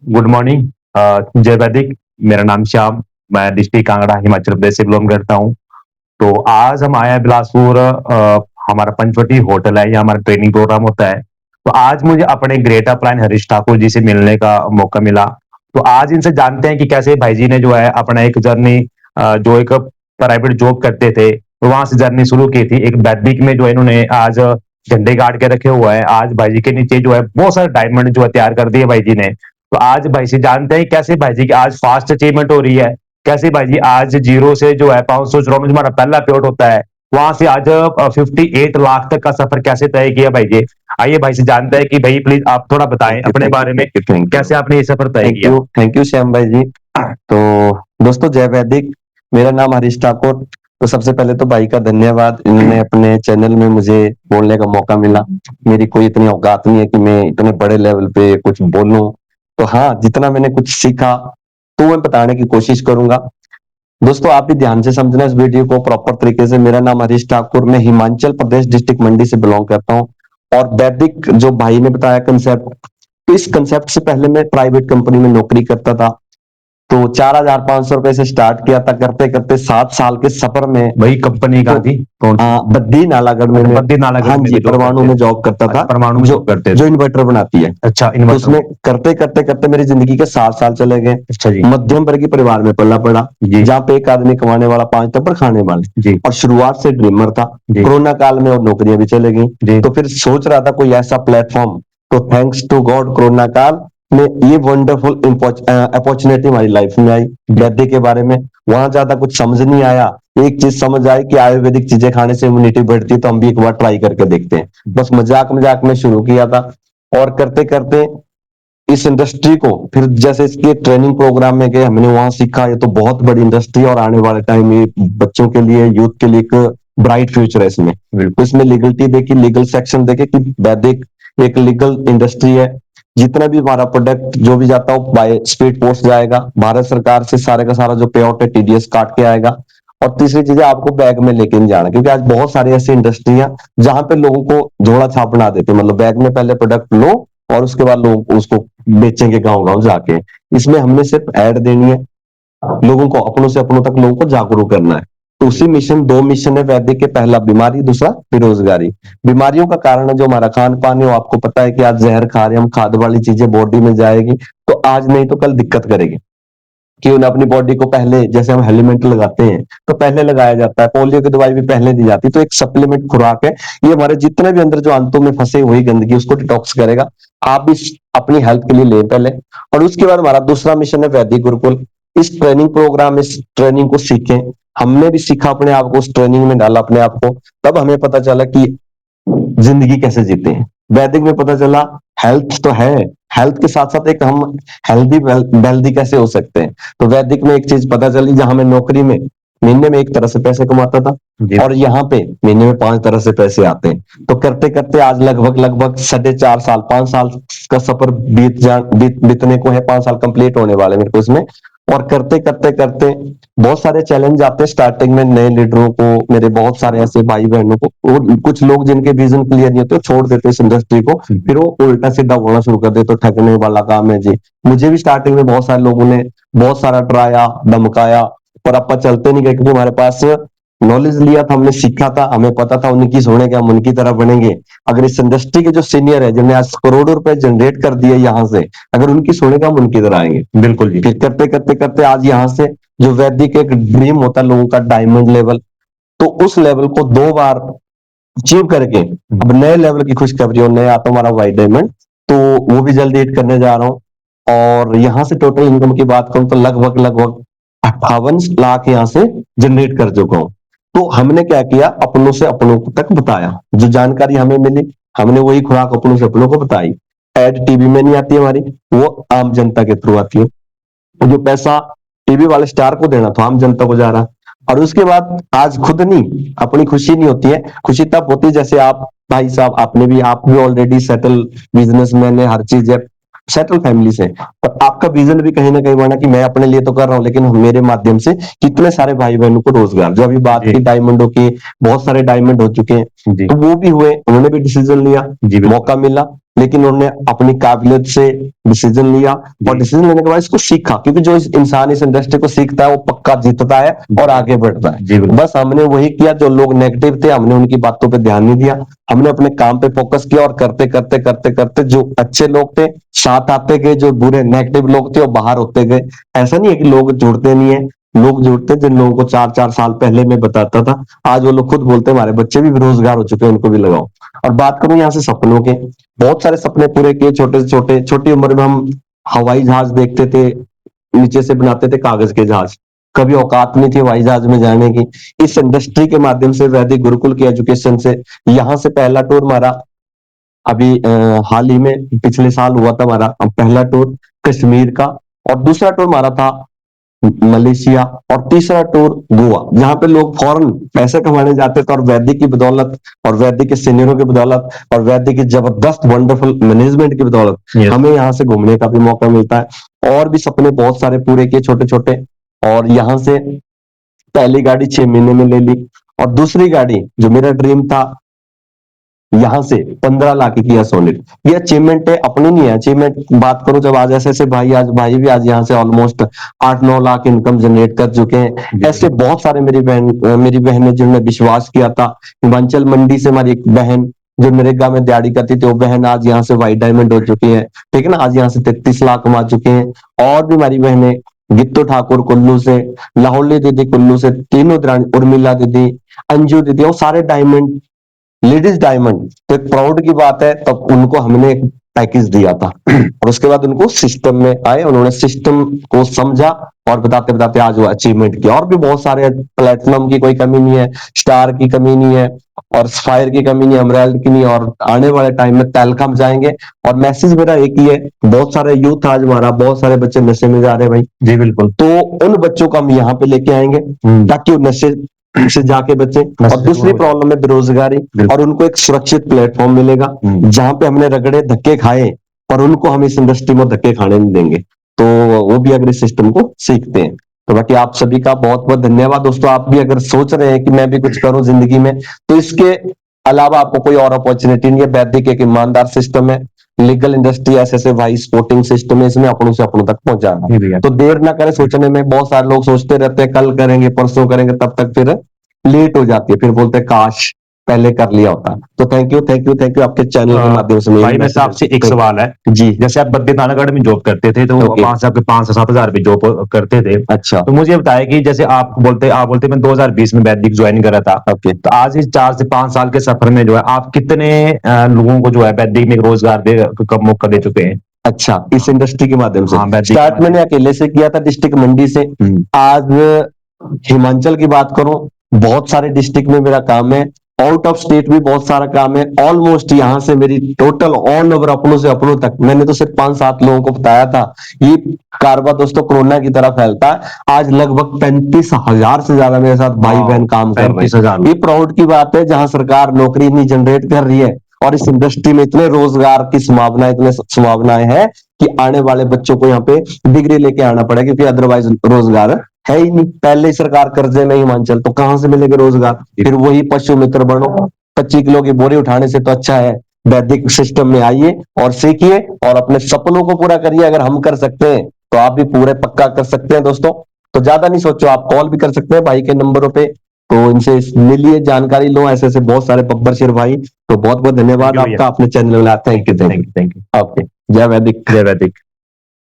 Good morning. जय वैदिक। मेरा नाम श्याम। मैं डिस्ट्रिक्ट कांगड़ा हिमाचल प्रदेश से बिलोंग करता हूँ। तो आज हम आए हैं बिलासपुर। हमारा पंचवटी होटल है, यहाँ हमारा ट्रेनिंग प्रोग्राम होता है। तो आज मुझे अपने ग्रेट अपलाइन हरीश ठाकुर जी से मिलने का मौका मिला। तो आज इनसे जानते हैं कि कैसे भाई जी ने जो है अपना एक जर्नी, जो एक प्राइवेट जॉब करते थे, तो वहां से जर्नी शुरू की थी। एक वैदिक में जो है इन्होंने आज झंडे गाड़ के रखे हुआ है। आज भाई जी के नीचे जो है बहुत सारे डायमंड जो है तैयार कर दिए भाई जी ने। तो आज भाई से जानते हैं कैसे भाई जी की आज फास्ट अचीवमेंट हो रही है। कैसे भाई जी आज जीरो से जो है 500 में हमारा पहला पेमेंट होता है, वहां से आज 58 लाख तक का सफर कैसे तय किया भाई जी। आइए भाई से जानते हैं कि भाई प्लीज आप थोड़ा बताएं अपने बारे में, कैसे आपने ये सफर तय किया। थैंक यू श्याम भाई जी। तो दोस्तों जय वैदिक। मेरा नाम हरीश ठाकुर। तो सबसे पहले तो भाई का धन्यवाद, इन्होंने अपने चैनल में मुझे बोलने का मौका मिला। मेरी कोई इतनी औकात नहीं है कि मैं इतने बड़े लेवल पे कुछ बोलूं। तो हाँ, जितना मैंने कुछ सीखा तो मैं बताने की कोशिश करूंगा। दोस्तों आप भी ध्यान से समझना इस वीडियो को प्रॉपर तरीके से। मेरा नाम हरीश ठाकुर, मैं हिमाचल प्रदेश डिस्ट्रिक्ट मंडी से बिलोंग करता हूँ। और वैदिक जो भाई ने बताया कंसेप्ट, तो इस कंसेप्ट से पहले मैं प्राइवेट कंपनी में नौकरी करता था। तो 4,500 रुपए से स्टार्ट किया था, करते करते 7 साल के सफर में वही कंपनी कहाँ थी, कौन सी? बद्दी नालागढ़ में बद्दी नालागढ़ हाँ में जी, भी जॉब परमाणु करते में थे। जॉब करता अच्छा, था। परमाणु में जो जॉब करते जो थे। इन्वर्टर बनाती है। अच्छा, तो इन्वर्टर। उसमें करते करते करते मेरी जिंदगी के 7 साल चले गए। अच्छा जी। मध्यम वर्गीय परिवार में पला पड़ा, जी जहाँ पे एक आदमी कमाने वाला 5 टब्बर खाने वाले। जी और शुरुआत से ड्रीमर था। जी कोरोना काल में और नौकरियां भी चले गई। जी। तो फिर सोच रहा था कोई ऐसा प्लेटफॉर्म। तो थैंक्स टू गॉड कोरोना काल में ये वंडरफुल अपॉर्चुनिटी हमारी लाइफ में आई वैद्य के बारे में। वहां ज्यादा कुछ समझ नहीं आया। एक चीज समझ आई कि आयुर्वेदिक चीजें खाने से इम्यूनिटी बढ़ती है, तो हम भी एक बार ट्राई करके देखते हैं। बस मजाक मजाक में शुरू किया था। और करते करते इस इंडस्ट्री को फिर जैसे इसके ट्रेनिंग प्रोग्राम में गए, हमने वहां सीखा ये तो बहुत बड़ी इंडस्ट्री है और आने वाले टाइम में बच्चों के लिए, यूथ के लिए एक ब्राइट फ्यूचर है इसमें। तो इसमें लीगलिटी देखी, लीगल सेक्शन देखे कि वैदिक एक लीगल इंडस्ट्री है। जितना भी हमारा प्रोडक्ट जो भी जाता हो बाय स्पीड पोस्ट जाएगा, भारत सरकार से सारे का सारा जो पे आउट है टीडीएस काट के आएगा। और तीसरी चीज है आपको बैग में लेके नहीं जाना, क्योंकि आज बहुत सारी ऐसी इंडस्ट्रियां जहां पे लोगों को झोला छाप बना देते हैं। मतलब बैग में पहले प्रोडक्ट लो और उसके बाद लोग उसको बेचेंगे गांव गांव जाके। इसमें हमने सिर्फ ऐड देनी है, लोगों को अपनों से अपनों तक लोगों को जागरूक करना है। तो उसी मिशन, 2 मिशन है वैदिक के। पहला बीमारी, दूसरा बेरोजगारी। बीमारियों का कारण है जो हमारा खान पान है। वो आपको पता है कि आज जहर खा रहे हम, खाद वाली चीजें बॉडी में जाएगी तो आज नहीं तो कल दिक्कत करेगी। क्यों ना अपनी बॉडी को पहले, जैसे हम हेलमेट लगाते हैं तो पहले लगाया जाता है, पोलियो की दवाई भी पहले दी जाती है। तो एक सप्लीमेंट खुराक है, ये हमारे जितने भी अंदर जो आंतों में फंसे हुई गंदगी उसको डिटॉक्स करेगा। आप इस अपनी हेल्थ के लिए लें पहले। और उसके बाद हमारा दूसरा मिशन है वैदिक गुरुकुल। इस ट्रेनिंग प्रोग्राम, इस ट्रेनिंग को सीखें। हमने भी सीखा अपने आप को, उस ट्रेनिंग में डाला अपने आप को। तब हमें पता चला कि जिंदगी कैसे जीते हैं। वैदिक में पता चला हेल्थ तो है, हेल्थ के साथ साथ एक हम हेल्दी वेल्दी कैसे हो सकते हैं। तो वैदिक में एक चीज पता चली, जहां मैं नौकरी में महीने में एक तरह से पैसे कमाता था और यहाँ पे महीने में 5 तरह से पैसे आते हैं। तो करते करते आज लगभग लगभग 4.5 साल, 5 साल का सफर बीतने को है। 5 साल कंप्लीट होने वाले मेरे को इसमें। और करते करते करते बहुत सारे चैलेंज आते हैं स्टार्टिंग में नए लीडरों को, मेरे बहुत सारे ऐसे भाई बहनों को। और कुछ लोग जिनके विजन क्लियर नहीं होते छोड़ देते इस इंडस्ट्री को, फिर वो उल्टा सीधा बोलना शुरू कर देते, तो ठगने वाला काम है जी। मुझे भी स्टार्टिंग में बहुत सारे लोगों ने बहुत सारा डराया धमकाया, पर अपन चलते नहीं गए, क्योंकि हमारे पास नॉलेज लिया था, हमने सीखा था, हमें पता था उनकी सुनेंगे हम उनकी तरह बनेंगे। अगर इस इंडस्ट्री के जो सीनियर है जिन्हें आज करोड़ों रुपए जनरेट कर दिए यहाँ से, अगर उनकी सुनेगा हम उनकी तरह आएंगे। बिल्कुल जी। फिर करते करते करते आज यहाँ से जो वैदिक एक ड्रीम होता है लोगों का, डायमंड लेवल, तो उस लेवल को 2 बार अचीव करके अब नए लेवल की खुशखबरी और नया आता हमारा व्हाइट डायमंड। तो वो भी जल्दी हिट करने जा रहा हूँ। और यहाँ से टोटल इनकम की बात करूं तो लगभग लगभग 58 लाख यहाँ से जनरेट कर चुका हूँ। तो हमने क्या किया, अपनों से अपनों तक बताया, जो जानकारी हमें मिली हमने वही खुराक अपनों से अपनों को बताई। एड टीवी में नहीं आती हमारी, वो आम जनता के थ्रू आती है। जो पैसा टीवी वाले स्टार को देना था आम जनता को जा रहा। और उसके बाद आज खुद नहीं, अपनी खुशी नहीं होती है, खुशी तब होती है जैसे आप भाई साहब, आप भी ऑलरेडी सेटल बिजनेसमैन है, हर चीज है, सेटल फैमिली से। पर आपका विजन भी कहीं ना कहीं बना कि मैं अपने लिए तो कर रहा हूँ, लेकिन मेरे माध्यम से कितने सारे भाई बहनों को रोजगार। जो अभी बात की डायमंडों की, बहुत सारे डायमंड हो चुके हैं, तो वो भी हुए, उन्होंने भी डिसीजन लिया, मौका मिला लेकिन उन्होंने अपनी काबिलियत से डिसीजन लिया और डिसीजन लेने के बाद इसको सीखा, क्योंकि जो इंसान इस इंडस्ट्री को सीखता है वो पक्का जीतता है और आगे बढ़ता है। बस हमने वही किया, जो लोग नेगेटिव थे हमने उनकी बातों पे ध्यान नहीं दिया, हमने अपने काम पे फोकस किया और करते करते करते करते जो अच्छे लोग थे साथ आते गए, जो बुरे नेगेटिव लोग थे वो बाहर होते गए। ऐसा नहीं है कि लोग जुड़ते नहीं है, लोग जुड़ते, जिन लोगों को 4-4 साल पहले मैं बताता था आज वो लोग खुद बोलते हैं हमारे बच्चे भी बेरोजगार हो चुके हैं, उनको भी लगाओ। और बात करूं यहाँ से सपनों के, बहुत सारे सपने पूरे किए, छोटे से छोटे, छोटी उम्र में हम हवाई जहाज देखते थे, नीचे से बनाते थे कागज के जहाज, कभी औकात नहीं थी हवाई जहाज में जाने की। इस इंडस्ट्री के माध्यम से, वैदिक गुरुकुल की एजुकेशन से, यहाँ से पहला टूर हमारा अभी हाल ही में पिछले साल हुआ था हमारा पहला टूर कश्मीर का, और दूसरा टूर हमारा था मलेशिया, और तीसरा टूर गोवा, जहां पे लोग फॉरेन पैसे कमाने जाते थे और वैदिक की बदौलत और वैदिक के सीनियरों की बदौलत और वैदिक की जबरदस्त वंडरफुल मैनेजमेंट की बदौलत हमें यहाँ से घूमने का भी मौका मिलता है। और भी सपने बहुत सारे पूरे किए छोटे छोटे, और यहाँ से पहली गाड़ी 6 महीने में ले ली, और दूसरी गाड़ी जो मेरा ड्रीम था यहाँ से 15 लाख की किया सोनेट, ये अचीवमेंट है, अपनी नहीं है अचीवमेंट। बात करूं जब आज ऐसे भाई, आज भाई भी आज यहाँ से ऑलमोस्ट 8-9 लाख इनकम जनरेट कर चुके हैं। ऐसे बहुत सारे मेरी बहन ने जिन्होंने विश्वास किया था, हिमाचल मंडी से हमारी एक बहन जो नरेगा में दिहाड़ी करती थी, वो बहन आज यहाँ से व्हाइट डायमंड हो चुकी है, ठीक है ना, आज यहाँ से 33 लाख कमा चुके हैं। और भी हमारी बहनें, गित्तू ठाकुर कुल्लू से, लाहौली दीदी कुल्लू से, तीनों उर्मिला दीदी, अंजू दीदी, वो सारे डायमंड, लेडीज डायमंड। तो एक प्राउड की बात है, तब उनको हमने एक पैकेज दिया था और उसके बाद उनको सिस्टम में आए, उन्होंने सिस्टम को समझा और बताते बताते आज वो अचीवमेंट किया। और भी बहुत सारे, प्लेटिनम की कोई कमी नहीं है, स्टार की कमी नहीं है, और स्फायर की कमी नहीं है, एमराल्ड की नहीं, और आने वाले टाइम में तेलकम जाएंगे। और मैसेज मेरा एक ही है, बहुत सारे यूथ आज हमारा, बहुत सारे बच्चे नशे में जा रहे हैं भाई जी बिल्कुल, तो उन बच्चों को हम यहाँ पे लेके आएंगे ताकि वो नशे से जाके बचे। और दूसरी प्रॉब्लम है बेरोजगारी, और उनको एक सुरक्षित प्लेटफॉर्म मिलेगा जहां पे हमने रगड़े धक्के खाए, पर उनको हम इस इंडस्ट्री में धक्के खाने नहीं देंगे, तो वो भी अगर इस सिस्टम को सीखते हैं। तो बाकी आप सभी का बहुत बहुत धन्यवाद दोस्तों। आप भी अगर सोच रहे हैं कि मैं भी कुछ करूं जिंदगी में, तो इसके अलावा आपको कोई और अपॉर्चुनिटी नहीं है। वैदिक एक ईमानदार सिस्टम है, लीगल इंडस्ट्री ऐसे भाई स्पोर्टिंग सिस्टम है, इसमें अपनों से अपनों तक पहुंचाना। तो देर ना करें सोचने में, बहुत सारे लोग सोचते रहते हैं कल करेंगे परसों करेंगे, तब तक फिर लेट हो जाती है, फिर बोलते हैं काश पहले कर लिया होता। तो thank you thank you thank you आपके चैनल के माध्यम से। भाई वैसे आपसे एक सवाल है जी, जैसे आप बद्री नालागढ़ में जॉब करते थे तो वहां से आपके 5 से 7 हजार रुपए जॉब करते थे। अच्छा, तो मुझे बताया कि जैसे आप बोलते मैं 2020 में वैदिक ज्वाइन करा था। तो आज इस 4 से 5 साल के सफर में जो है आप कितने लोगों को जो है वैदिक में रोजगार का मौका दे चुके हैं? अच्छा, इस इंडस्ट्री के माध्यम से। हाँ, स्टार्ट मैंने अकेले से किया था डिस्ट्रिक्ट मंडी से। आज हिमाचल की बात करूं, बहुत सारे डिस्ट्रिक्ट में मेरा काम है, आउट ऑफ स्टेट भी बहुत सारा काम है। ऑलमोस्ट यहाँ से मेरी टोटल ऑन ओवर अपनों से अपनों तक, मैंने तो सिर्फ 5-7 लोगों को बताया था। ये कारोबार दोस्तों कोरोना की तरह फैलता है। आज लगभग 35,000 से ज्यादा मेरे साथ भाई बहन काम कर रहे हैं। ये प्राउड की बात है, जहां सरकार नौकरी नहीं जनरेट कर रही है और इस इंडस्ट्री में इतने रोजगार की संभावना, इतने संभावनाएं हैं कि आने वाले बच्चों को यहाँ पे डिग्री लेके आना पड़ेगा, क्योंकि अदरवाइज रोजगार है ही नहीं। पहले ही सरकार कर्जे में हिमाचल, तो कहां से मिलेगा रोजगार? फिर वही पशु मित्र बनो, 25 किलो की बोरी उठाने से तो अच्छा है वैदिक सिस्टम में आइए और सीखिए और अपने सपनों को पूरा करिए। अगर हम कर सकते हैं तो आप भी पूरे पक्का कर सकते हैं दोस्तों। तो ज्यादा नहीं सोचो, आप कॉल भी कर सकते हैं भाई के नंबरों पे, तो इनसे मिलिए, जानकारी लो। ऐसे ऐसे बहुत सारे बब्बर शेर भाई। तो बहुत बहुत धन्यवाद आपका, अपने चैनल में। Thank you thank you. Okay, जय वैदिक। जय वैदिक।